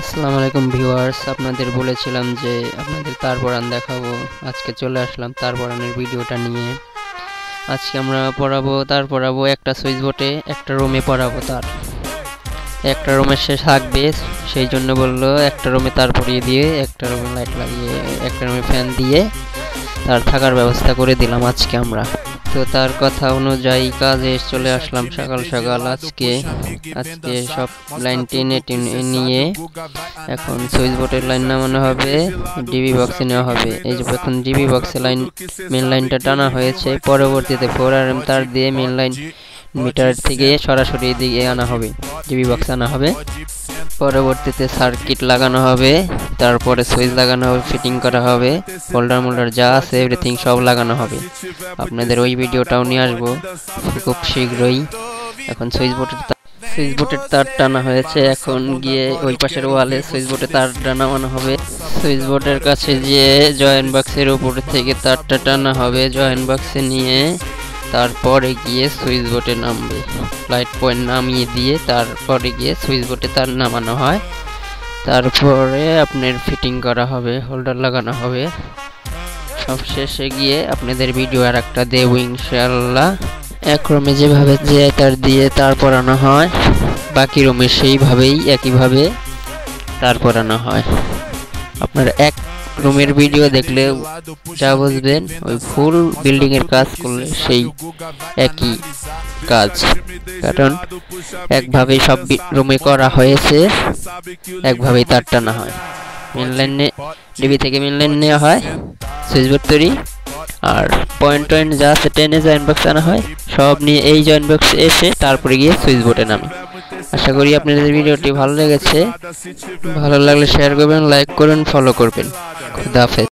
আসসালামু আলাইকুম ভিউয়ার্স, আপনাদের বলেছিলাম যে আপনাদের তার পরান দেখাবো। আজকে চলে আসলাম তার পরানের ভিডিওটা নিয়ে। আজকে আমরা পড়াবো একটা সুইচ বোর্ডে একটা রুমে পড়াবো তার। একটা রুমে সে থাকবে, সেই জন্য বললো একটা রুমে তার পরিয়ে দিয়ে একটা রুমে লাইট লাগিয়ে একটা রুমে ফ্যান দিয়ে তার থাকার ব্যবস্থা করে দিলাম আজকে আমরা। তো তার কথা অনুযায়ী কাজে চলে আসলাম সকাল সকাল। আজকে সব লাইন টেনে নিয়ে এখন সুইচ বোর্ডের লাইন নামানো হবে, ডিবি বক্সে নেওয়া হবে। এই যে এখন ডিবি বক্সে মেন লাইনটা টানা হয়েছে, পরবর্তীতে 4RM তার দিয়ে মেন লাইন মিটার থেকে সরাসরি এদিকে আনা হবে, ডিবি বক্স আনা হবে। পরবর্তীতে সার্কিট লাগানো হবে, তারপরে সুইচ লাগানো হবে, ফিটিং করা হবে, হোল্ডার যা আছে এভরিথিং সব লাগানো হবে। আপনাদের ওই ভিডিওটাও নিয়ে আসবো খুব শীঘ্রই। এখন সুইচ বোর্ডের তার টানা হয়েছে, এখন গিয়ে ওই পাশের ওয়ালে সুইচ বোর্ডের তারটা নামানো হবে। সুইচ বোর্ডের কাছে গিয়ে জয়েন্ট বক্সের উপর থেকে তারটা টানা হবে, জয়েন্ট বক্সে নিয়ে তারপরে গিয়ে সুইচ বোর্ডে নামবে। লাইট পয়েন্ট নামিয়ে দিয়ে তারপরে গিয়ে সুইচ বোর্ডে তার নামানো হয়, তারপরে আপনার ফিটিং করা হবে, হোল্ডার লাগানো হবে। সব শেষে গিয়ে আপনাদের ভিডিও আর একটা দেব ইনশাআল্লাহ। এক রুমে যেভাবে যে তার দিয়ে তার পরানো হয়, বাকি রুমে সেইভাবেই একইভাবে তার পরানো হয়। আপনার এক রুমের ভিডিও দেখলে যা বুঝবেন, ওই ফুল বিল্ডিং এর কাজ করলে সেই একই কাজ, কারণ একভাবেই সব রুমে করা হয়েছে, একভাবেই তার টানা হয়। মেন লাইনে ডিবি থেকে মেন লাইন নেওয়া হয়, সুইচ বোর্ড তৈরি, আর পয়েন্ট যা আছে টেনে জয়েন্ট বক্স আনা হয়, সব নিয়ে এই জয়েন্ট বক্সে এসে তারপরে গিয়ে সুইচ বোর্ডে নামে। আশা করি আপনাদের ভিডিওটি ভালো লেগেছে। ভালো লাগলে শেয়ার করবেন, লাইক করবেন, ফলো করবেন। খুদা হাফেজ।